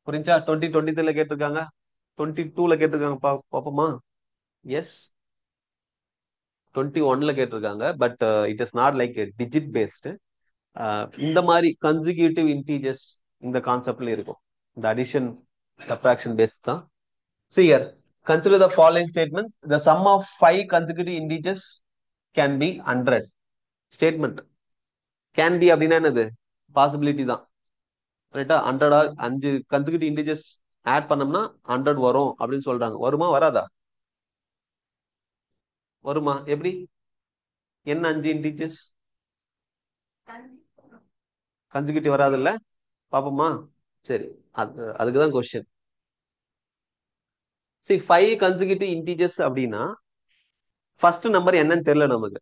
புரிஞ்சா? 2023 கேட்டிருக்காங்க, 22 கேட்டிருக்காங்க. பாப்போமா? எஸ், 21 கேட்டிருக்காங்க. But it is not like digit based. இந்த மாதிரி கன்சிக்யூட்டிவ் இன்டீஜர்ஸ் இந்த கான்செப்ட்ல இருக்கும். இந்த அடிஷன் சப்ட்ராக்ஷன் பேஸ்ட் தான். See here, consider the following statements. The sum of 5 consecutive integers can be 100. Statement. Can be அப்படின்னா என்னது? பாசிபிலிட்டி தான். ரைட்டா? 100 5 consecutive integers ஆட் பண்ணோம்னா 100 வரும் அப்படின்னு சொல்றாங்க. வருமா வராதா? வருமா? எப்படி? என்ன 5 integers கன்சிக்யூட்டிவ் வராது இல்ல? பாப்போமா? சரி, அதுக்கு தான் கொஸ்டின். சரி, 5 consecutive integers அப்படின்னா ஃபர்ஸ்ட் நம்பர் என்னன்னு தெரியல நமக்கு.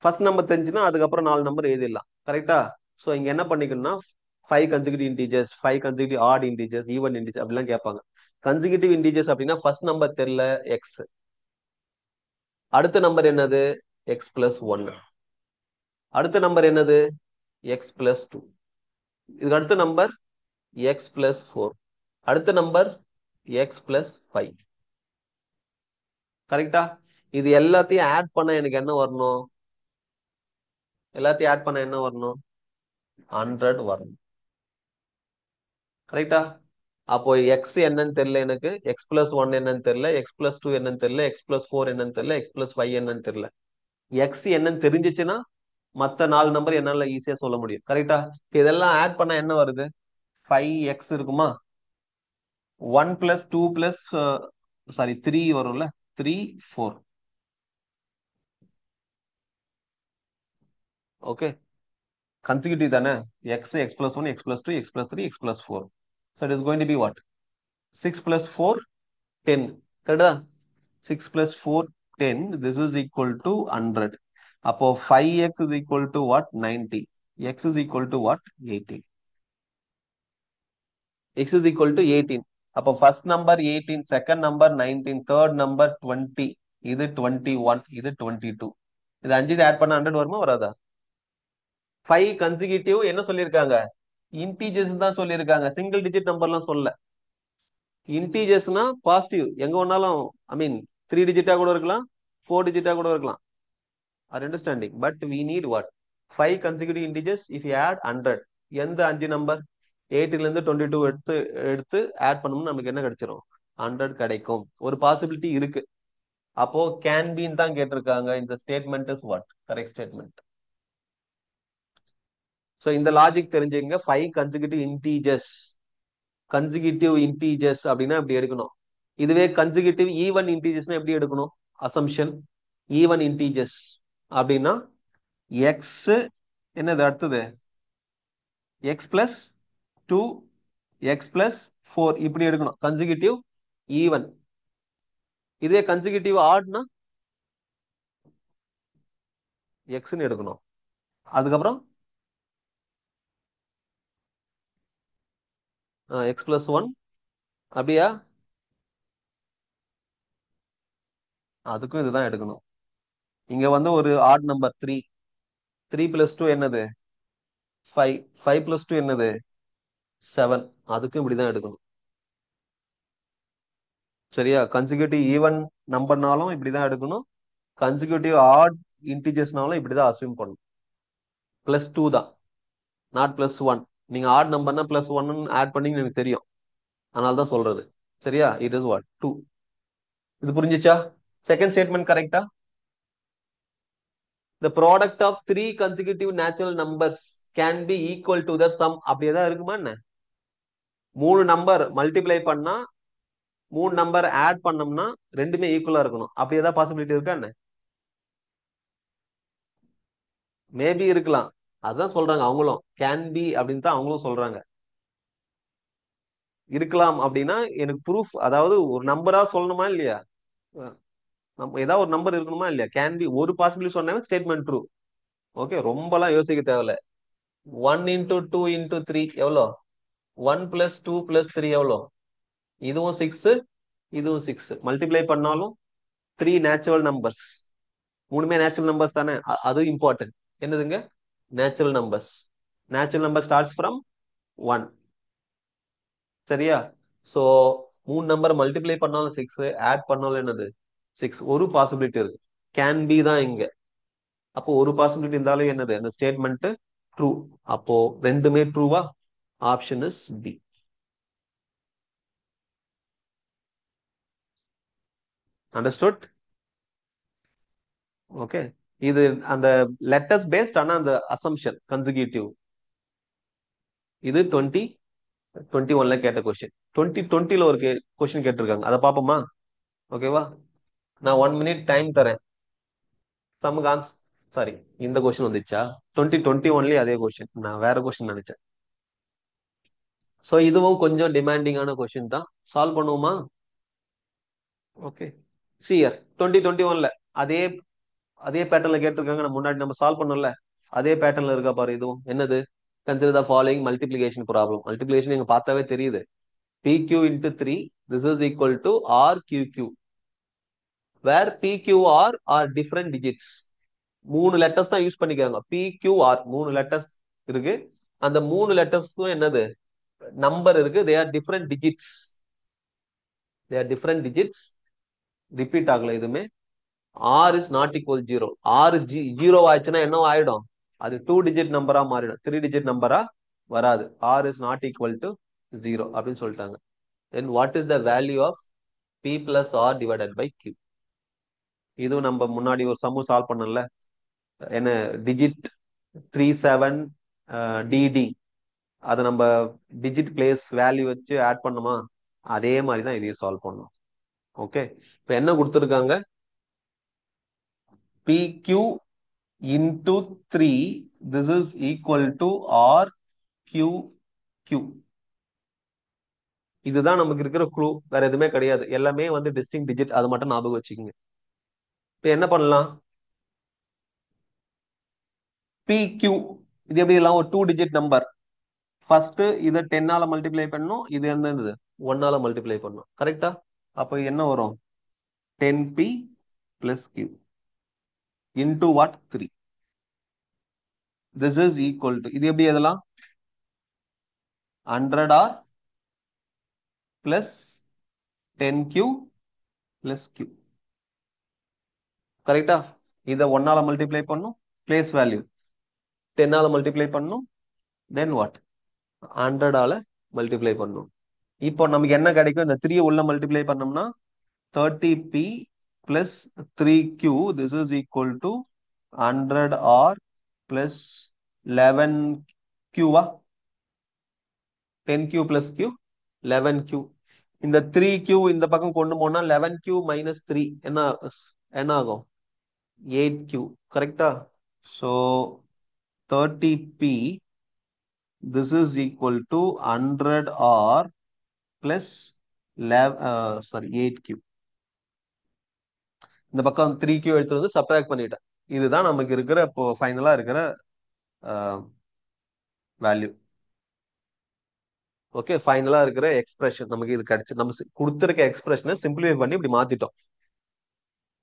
ஃபர்ஸ்ட் நம்பர் தெரிஞ்சுன்னா அதுக்கப்புறம் 4 நம்பர் எழுதிடலாம். கரெக்டா? ஸோ இங்க என்ன பண்ணிக்கணும்னா 5 consecutive integers, 5 consecutive odd integers, even integers அப்படிலாம் கேட்பாங்க. consecutive integers அப்படின்னா ஃபர்ஸ்ட் நம்பர் தெரியல எக்ஸ், அடுத்த நம்பர் என்னது எக்ஸ் பிளஸ் 1, அடுத்த நம்பர் என்னது எக்ஸ் பிளஸ் 2, இதுக்கு அடுத்த நம்பர் எக்ஸ் பிளஸ் 4, அடுத்த நம்பர் எக்ஸ் பிளஸ் 5. கரெக்டா? இது எல்லாத்தையும் ஆட் பண்ண எனக்கு என்ன வரணும்? எல்லாத்தையும் ஆட் பண்ண என்ன வரணும்? 100 வரணும். கரெக்டா? அப்போ எக்ஸ் என்னன்னு தெரியல எனக்கு, எக்ஸ் பிளஸ் 1 என்னன்னு தெரியல, எக்ஸ் பிளஸ் 2 என்னன்னு தெரியல, எக்ஸ் பிளஸ் 4 என்னன்னு தெரியல, எக்ஸ் பிளஸ் 5 என்னன்னு தெரியல. எக்ஸ் என்னன்னு தெரிஞ்சிச்சுன்னா மத்த 4 நம்பர் என்னால ஈஸியா சொல்ல முடியும். கரெக்டா? இதெல்லாம் ஆட் பண்ண என்ன வருது? 5x இருக்குமா? 1 பிளஸ் 2 பிளஸ் சாரி 3 வரும்ல, 3 4. ஓகே, கன்சிக்யூட்டிவ் தானே? X plus 1, X plus 2, X plus 3, X plus 4. So it is going to be what? 6 plus 4 10. கரெக்டா? 6 plus 4 10. This is equal to 100. அப்போ 5x is equal to what? 90. X is equal to what? 18. X is equal to 18. அப்போ first number 18, second number 19, third number 20, இது 21, இது 22. இது 5 add பண்ண 100 வருமா வராதா? 5 consecutive என்ன சொல்லியிருக்காங்க? இன்டீஜர்ஸ் தான் சொல்லியிருக்காங்க, சிங்கிள் டிஜிட் நம்பர்லாம் சொல்ல. இன்டீஜர்ஸ்னா பாசிட்டிவ், எங்க வேணாலும், ஐ மீன் 3 டிஜிட்டா கூட இருக்கலாம், 4 டிஜிட்டா கூட இருக்கலாம். Are you understanding? But we need what? 5 consecutive integers if you add 100. எந்த 5 நம்பர்? 18 ல இருந்து 22 எடுத்து எடுத்து ஆட் பண்ணோம்னா நமக்கு என்ன கிடைச்சிரும்? 100 கிடைக்கும். ஒரு பாசிபிலிட்டி இருக்கு. அப்போ கேன் பீன் தான் கேட்டிருக்காங்க. இந்த statement is what? Correct statement. So இந்த லாஜிக் தெரிஞ்சுங்க. 5 consecutive integers, consecutive integers அப்படின்னா இப்படி எடுக்கணும். இதுவே consecutive even integers எப்படி எடுக்கணும்? அசம்ஷன் even integers அப்படின்னா எக்ஸ் என்னது அடுத்தது? எக்ஸ் பிளஸ் 2, எக்ஸ் பிளஸ் 4 இப்படி எடுக்கணும். Consecutive even. இதுவே கன்சிக்யூட்டிவ் ஆட்னா எக்ஸ்ன்னு எடுக்கணும். அதுக்கப்புறம் எக்ஸ் பிளஸ் 1 அப்படியா? அதுக்கும் இதுதான் எடுக்கணும். இங்க வந்து ஒரு ஆட் நம்பர் 3, 3 பிளஸ் 2 என்னது 5, 5 பிளஸ் 2 என்னது 7, அதுக்கும் இப்படிதான் எடுக்கணும். சரியா? கன்சிக்யூட்டிவ் ஈவன் நம்பர்னாலும் இப்படிதான் எடுக்கணும், கன்சிக்யூட்டிவ் ஆட் இன்டிஜர்ஸ்னாலும் இப்படிதான் அசியூம் பண்ணணும். பிளஸ் 2 தான், நாட் பிளஸ் 1. நீங்க ஆட் நம்பர்னா பிளஸ் 1 ஆட் பண்ணீங்கன்னு எனக்கு தெரியும், அதனால தான் சொல்றது. சரியா? It is what 2. இது புரிஞ்சுச்சா? செகண்ட் ஸ்டேட்மெண்ட் கரெக்டா? The product of 3 consecutive natural numbers can be equal to the sum. அப்படியே தான் இருக்குமா என்ன? 3 நம்பர் மல்டிப்ளை பண்ணா 3 நம்பர் ஆட் பண்ணோம்னா ரெண்டுமே ஈக்குவலா இருக்கணும். அப்படியே தான் பாசிபிலிட்டி இருக்கா என்ன? மேபி இருக்கலாம். அதான் சொல்றாங்க அவங்களும், கேன் பி அப்படின்னு தான் அவங்களும் சொல்றாங்க. இருக்கலாம் அப்படின்னா எனக்கு ப்ரூஃப், அதாவது ஒரு நம்பரா சொல்லணுமா இல்லையா? நம்ம ஏதாவது ஒரு நம்பர் இருக்கணுமா இல்லையா? கேன் பி ஒரு பாசிபிலிட்டி சொன்னாவே ஸ்டேட்மெண்ட் ட்ரூ. ஓகே, ரொம்பலாம் யோசிக்க தேவையில்ல. 1 இன்டூ 2 இன்டூ 3 எவ்வளோ? 1 பிளஸ் 2 பிளஸ் 3 எவ்வளோ? இதுவும் 6, இதுவும் 6. மல்டிப்ளை பண்ணாலும் 3 நேச்சுரல் நம்பர்ஸ். மூணுமே நேச்சுரல் நம்பர்ஸ் தானே? அது இம்பார்ட்டன்ட். என்னதுங்க? Natural numbers. Natural number starts from 1. சரியா? சோ 3 நம்பர் மல்டிப்ளை பண்ணாலும் 6, ஆட் பண்ணாலும் என்னது 6. ஒரு பாசிபிலிட்டி இருக்கு. கேன் பி தான் இங்க. அப்போ ஒரு பாசிபிலிட்டி இருந்தாலும் என்னது அந்த ஸ்டேட்மெண்ட் ட்ரூ. அப்போ ரெண்டுமே ட்ரூவா? Option is B. Understood? Okay. இது அந்த லெட்டர்ஸ் பேஸ்ட், ஆனா அந்த அசம்ஷன் கன்சிக்யூட்டிவ். இது 2021ல கேட்ட கொஸ்டின். 2020ல ஒரு கொஸ்டின் கேட்டிருக்காங்க, அதை பார்ப்போமா? ஓகேவா? நான் 1 மினிட் டைம் தரேன். சமக்கு ஆன்ஸ் சாரி, இந்த கொஸ்டின் வந்துச்சா? 2021லயே அதே கொஸ்டின், நான் வேற கொஸ்டின் நினைச்சேன். சோ இதுவும் கொஞ்சம் டிமாண்டிங்கான கொஸ்டின் தான். சால்வ் பண்ணுவோமா? ஓகே. சியர் 2021ல அதே அதே பேட்டர்ன்ல கேட்டிருக்காங்க. நம்ம முன்னாடி நம்ம சால்வ் பண்ணோம்ல, அதே பேட்டர்ன்ல இருக்கா பாரு. இதுவும் என்னது? Consider the following multiplication problem. Multiplication நீங்க பார்த்தாவே தெரியுது. PQ into 3, this is equal to RQQ, where PQR are different digits. 3 letters தான் யூஸ் பண்ணிக்கிறாங்க. PQR 3 லெட்டர்ஸ் இருக்கு. அந்த 3 லெட்டர்ஸ்க்கும் என்னது நம்பர் இருக்கு. They are different digits. They are different digits. Repeat ஆகல எதுவுமே. R is not equal 0. R 0 ஆயிடுச்சுன்னா என்ன ஆயிடும்? அது 2 டிஜிட் நம்பரா மாறிடும். 3 டிஜிட் நம்பரா வராது. R is not equal to 0 அப்படின்னு சொல்லிட்டாங்க. Then what is the value of P plus R divided by Q? இதுவும் நம்ம முன்னாடி ஒரு சம்மு சால்வ் பண்ணல, என்ன டிஜிட் 37 DD, அதை நம்ம டிஜிட் பிளேஸ் வேல்யூ வச்சு ஆட் பண்ணுமா? அதே மாதிரி தான் இதையும் சால்வ் பண்ணணும். ஓகே. இப்போ என்ன கொடுத்துருக்காங்க? PQ into 3, this is equal to RQQ. இதுதான் நமக்கு இருக்கிற க்ளூ. வேற எதுவுமே கிடையாது. எல்லாமே வந்து டிஸ்டிங் டிஜிட். அது மட்டும் ஞாபகம் வச்சுக்கோங்க. இப்போ என்ன பண்ணலாம்? PQ இது எப்படி எல்லாம் ஒரு 2 டிஜிட் நம்பர். ஃபர்ஸ்ட் இதை 10ஆல மல்டிப்ளை பண்ணும். இது என்னது 1ஆல மல்டிப்ளை பண்ணும். கரெக்டா? அப்போ என்ன வரும்? 10P plus Q into what? 3. This is equal to, இது எப்படி எதெல்லாம் 100R plus 10Q plus Q. கரெக்டா? இதை 1ஆல மல்டிப்ளை பண்ணும், பிளேஸ் வேல்யூ 10ஆல மல்டிப்ளை பண்ணும், தென் வாட் 100ஆல மல்டிப்ளை பண்ணும். இப்போ நமக்கு என்ன கிடைக்கும்? இந்த 3 உள்ள மல்டிப்ளை பண்ணோம்னா 30P plus 3Q, this is equal to 100R plus 11Q. 10Q plus Q 11Q. இந்த 3Q இந்த பக்கம் கொண்டு போனா 11Q minus 3 என்ன என்ன ஆகும்? 8Q. கரெக்டா? So 30P, this is equal to 100R plus 8Q. இந்த பக்கம் 3Q எடுத்து வந்து சப்ட்ராக்ட் பண்ணிட்டேன். இதுதான் நமக்கு இருக்கிற இப்போ ஃபைனலா இருக்கிற வேல்யூ. ஓகே. ஃபைனலா இருக்கிற எக்ஸ்பிரஷன் நமக்கு இது கிடைச்சு. நம்ம கொடுத்திருக்க எக்ஸ்பிரஷனை சிம்பிளிஃபை பண்ணி இப்படி மாத்திட்டோம்.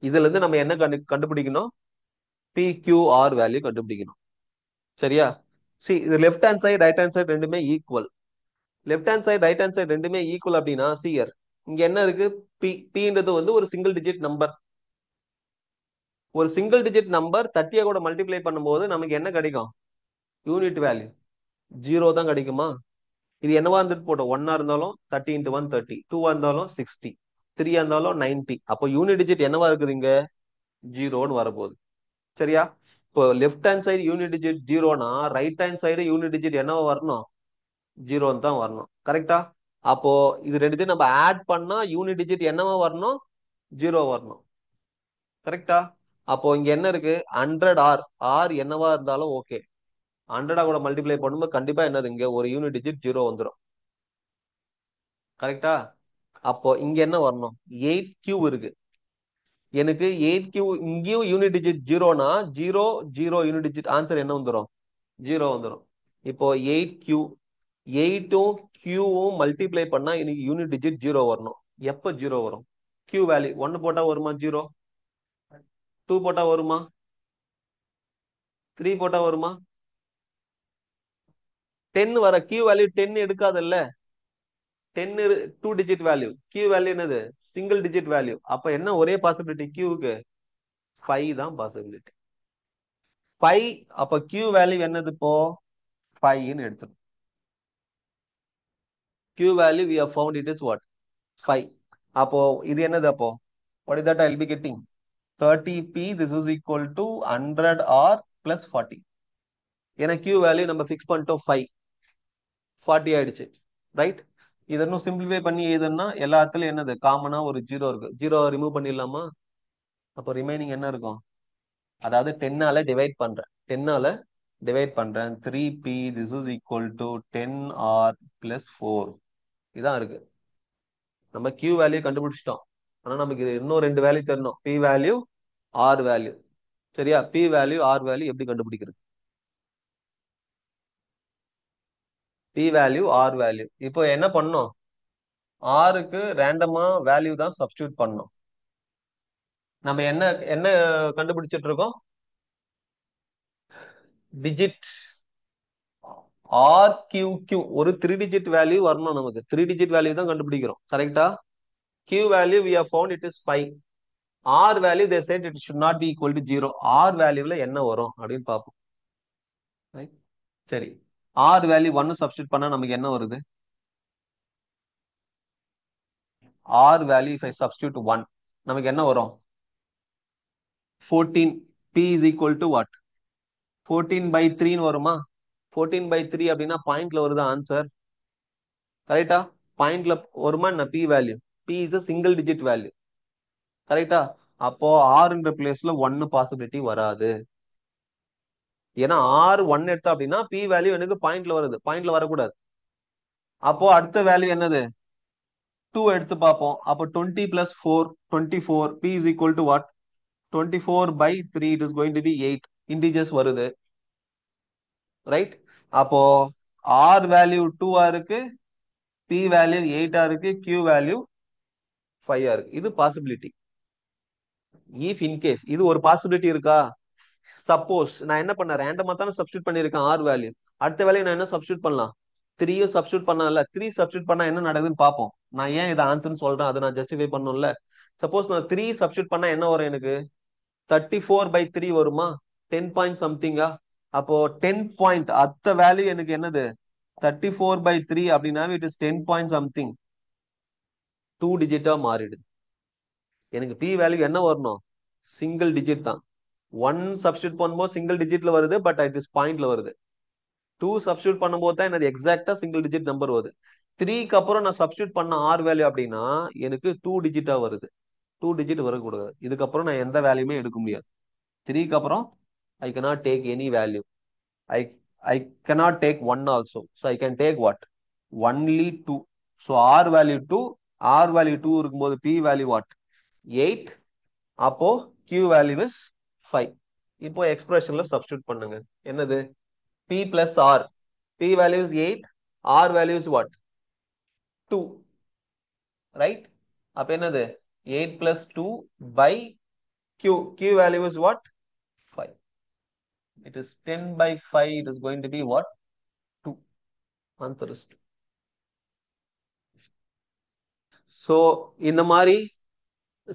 இதுல இருந்து நம்ம என்ன கண்டுபிடிக்கணும்? PQR வேல்யூ கண்டுபிடிக்கணும். சரியா? சி இது left hand side right hand side ரெண்டுமே equal. Left hand side right hand side ரெண்டுமே ஈக்குவல் அப்படின்னா சியர் இங்க என்ன இருக்கு? Pன்றது வந்து ஒரு சிங்கிள் டிஜிட் நம்பர். ஒரு சிங்கிள் டிஜிட் நம்பர் 30 கூட மல்டிப்ளை பண்ணும்போது நமக்கு என்ன கிடைக்கும்? யூனிட் வேல்யூ 0 தான் கிடைக்குமா? இது என்னவா இருந்துட்டு போட்டோம். 1ஆ இருந்தாலும் 30 into 1 30, 2ஆ இருந்தாலும் 60, 3ஆ இருந்தாலும் 90. அப்போ யூனிட் டிஜிட் என்னவா இருக்குது இங்க? 0ன்னு வரப்போகுது. சரியா? இப்போ left hand side unit digit 0னா right hand side unit digit என்னவா வரணும்? 0ன்னு தான் வரணும். கரெக்டா? அப்போ இது ரெண்டுத்தையும் நம்ம ஆட் பண்ணா யூனிட் டிஜிட் என்னவா வரணும்? 0 வரணும். கரெக்டா? அப்போ இங்க என்ன இருக்கு? 100R. R என்னவா இருந்தாலும் ஓகே. 100 கூட மல்டிப்ளை பண்ணும்போது கண்டிப்பா என்னது இங்க ஒரு யூனிட் டிஜிட் 0 வந்துடும். கரெக்டா? அப்போ இங்க என்ன வரணும்? 8Q இருக்கு. எனக்கு 8Q இங்கேயும் யூனிட் டிஜிட் 0னா 0 0 யூனிட் டிஜிட் ஆன்சர் என்ன வந்துடும்? 0 வந்துடும். இப்போ 8Q 8ம் Qவும் மல்டிப்ளை பண்ணா எனக்கு யூனிட் டிஜிட் 0 வரணும். எப்ப 0 வரும்? Q வேல்யூ 1 போட்டா வருமா? 0. 2 போட்டா வருமா? 3 போட்டா வருமா? 10 வர Q வேல்யூ 10 எடுக்காதல்ல. 10 two digit value, Q value என்னது சிங்கிள் டிஜிட் வேல்யூ. அப்ப என்ன ஒரே பாசிபிலிட்டி Qக்கு 5 தான் பாசிபிலிட்டி. 5 அப்ப Q வேல்யூ என்னது இப்போ 5ன்னு எடுத்துரும். Q value we have found it is what 5. அப்போ இது என்னது அப்போ what is that I'll be getting 30p, this is equal to 100 R plus 40. ஏன்னா Q வேல்யூ நம்ம ஃபிக்ஸ் பண்ணிட்டோம் 5, 40 ஆயிடுச்சு, ரைட். இதை இன்னும் சிம்பிளிஃபை பண்ணி எழுதுன்னா எல்லா இடத்துலயும் என்னது காமனா ஒரு 0 இருக்கு, 0 ரிமூவ் பண்ணிடலாமா? அப்போ ரிமைனிங் என்ன இருக்கும்? அதாவது 10ஆல டிவைட் பண்றேன், 10ஆல டிவைட் பண்றேன் 3p, this is equal to 10R plus 4. இதான் இருக்கு. நம்ம Q வேல்யூ கண்டுபிடிச்சிட்டோம். ஆனா நமக்கு இன்னும் ரெண்டு வேல்யூ தெரியணும், P வேல்யூ, R வேல்யூ. சரியா? P வேல்யூ, R வேல்யூ எப்படி கண்டுபிடிக்கிறது? P value, R value. இப்போ என்ன பண்ணோம்? Rக்கு ரேண்டமா வேல்யூ தான் சப்ஸ்டியூட் பண்ணோம். நம்ம என்ன என்ன கண்டுபிடிச்சிட்டு இருக்கோம்? டிஜிட் RQQ ஒரு 3 டிஜிட் வேல்யூ வரணும். நமக்கு 3 டிஜிட் வேல்யூ தான் கண்டுபிடிக்கிறோம், கரெக்டா? Q value we have found it is 5. R value they said it should not be equal to 0. R வேல்யூல என்ன வரும் அப்படின்னு பார்ப்போம். சரி, R வேல்யூ 1 சப்ஸ்டியூட் பண்ணா நமக்கு என்ன வருது? R value if I substitute 1 நமக்கு என்ன வரும்? 14. P is equal to what? 14/3 வருமா? 14/3 அப்படின்னா பாயிண்ட்ல வருது ஆன்சர், கரெக்டா? பாயிண்ட்ல வருமா என்ன P value? P is a single digit value, கரெக்டா? அப்போ R பிளேஸ்ல 1 பாசிபிலிட்டி வராது. ஏன்னா R 1 எடுத்தா அப்படின்னா P வேல்யூ எனக்கு பாயிண்ட்ல வருது, பாயிண்ட்ல வரக்கூடாது. அப்போ அடுத்த வேல்யூ என்னது? 2 எடுத்து பார்ப்போம். அப்போ 20 plus 4 24. P is equal to what? 24/3. It is going to be 8. Integers வருது, ரைட். அப்போ R வேல்யூ 2 இருக்கு, P வேல்யூ 8 இருக்கு, Q வேல்யூ 5 இருக்கு. இது பாசிபிலிட்டி. இஃப் இன்கேஸ் இது ஒரு பாசிபிலிட்டி இருக்கா? சப்போஸ் நான் என்ன பண்ண ரேண்டமா தானே சப்ஸ்டியூட் பண்ணிருக்கேன் R வேல்யூ. அடுத்த வேலையை நான் என்ன சப்ஸ்டியூட் பண்ணலாம்? 3 சப்ஸ்டியூட் பண்ணல, 3 சப்ஸ்டியூட் பண்ணா என்ன நடக்குதுன்னு பார்ப்போம். நான் ஏன் இதை ஆன்சர்னு சொல்றேன், அதை நான் ஜஸ்டிஃபை பண்ணணும்ல. சப்போஸ் நான் 3 சப்ஸ்டியூட் பண்ணா என்ன வரும் எனக்கு? 34/3 வருமா? 10 பாயிண்ட் சம்திங்கா? அப்போ 10 பாயிண்ட் அத்த வேல்யூ எனக்கு என்னது? 34/3 அப்படின்னா இட் இஸ் 10 பாயிண்ட் சம்திங், 2 டிஜிட்டா மாறிடுது. எனக்கு P வேல்யூ என்ன வரணும்? சிங்கிள் டிஜிட் தான். 1 சப்ஸ்டியூட் பண்ணும்போது சிங்கிள் டிஜிட்ல வருது, பட் இட் இஸ் பாயிண்ட்ல வருது. 2 சப்ஸ்டியூட் பண்ணும்போது தான் எனக்கு எக்ஸாக்டா சிங்கிள் டிஜிட் நம்பர் வருது. 3க்கு அப்புறம் நான் சப்ஸ்டியூட் பண்ண R வேல்யூ அப்படின்னா எனக்கு 2 டிஜிட்டா வருது. 2 டிஜிட் வரக்கூடாது. இதுக்கப்புறம் நான் எந்த வேல்யூமே எடுக்க முடியாது. 3க்கு அப்புறம் I cannot take any value. I I cannot take 1 also. So I can take what? Only 2. So R value 2. R value 2 இருக்கும்போது P value what? 8. அப்போ Q value is 5. இப்போ எக்ஸ்பிரஷன்ல சப்ஸ்டியூட் பண்ணுங்க. என்னது? P plus R. P value is 8. R value is what? 2. Right? அப்ப என்னது? 8 plus 2 by Q. Q value is what? 5. It is 10/5. It is going to be what? 2. Answer is 2. So இந்த மாதிரி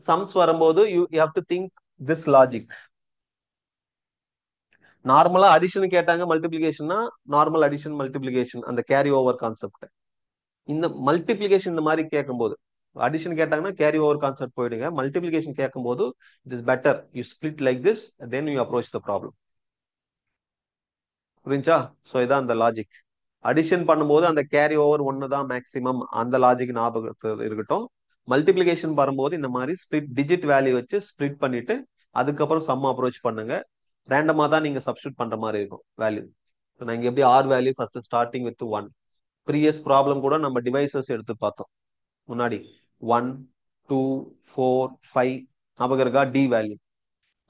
sums வரும்போது you have to think this logic. நார்மலா addition கேட்டாங்க, மல்டிபிளிகேஷன்னா normal addition multiplication அந்த carry over concept. இந்த multiplication இந்த மாதிரி கேட்கும்போது, அடிஷன் கேட்டாங்கன்னா கேரி ஓவர் கான்செப்ட் போயிடுங்க. மல்டிபிளிகேஷன் கேட்கும்போது it is better you split like this, then you approach the problem. புரிஞ்சா? ஸோ இதான் அந்த லாஜிக். அடிஷன் பண்ணும்போது அந்த கேரி ஓவர் ஒன்னு தான் மேக்சிமம், அந்த லாஜிக் ஞாபகத்தில் இருக்கட்டும். மல்டிபிளிகேஷன் வரும்போது இந்த மாதிரி ஸ்பிளிட் டிஜிட் வேல்யூ வச்சு ஸ்பிளிட் பண்ணிட்டு அதுக்கப்புறம் சம் அப்ரோச் பண்ணுங்க. ரேண்டமா தான் நீங்க சப்ஸ்டியூட் பண்ற மாதிரி இருக்கும் வேல்யூ. நான் இங்க எப்படி R value first starting with 1. Previous problem கூட நம்ம டிவைசஸ் எடுத்து பார்த்தோம் முன்னாடி. 1 2 4 5 ஞாபகம் இருக்கா? D value.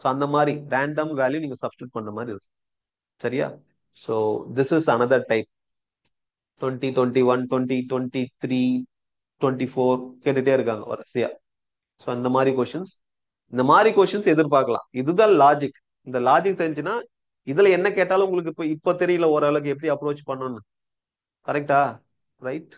ஸோ அந்த மாதிரி ரேண்டம் வேல்யூ நீங்க சப்ஸ்டியூட் பண்ற மாதிரி இருக்கும். சரியா? So this is another type. 20 21 20 23 24 கேட்டுட்டே இருக்காங்க வரிசையா. ஸோ இந்த மாதிரி கொஸ்டின்ஸ், இந்த மாதிரி கொஸ்டின்ஸ் எதிர்பார்க்கலாம். இதுதான் லாஜிக். இந்த லாஜிக் தெரிஞ்சுன்னா இதுல என்ன கேட்டாலும் உங்களுக்கு இப்ப தெரியல ஓரளவுக்கு எப்படி அப்ரோச் பண்ணணும்னு. கரெக்டா? ரைட்.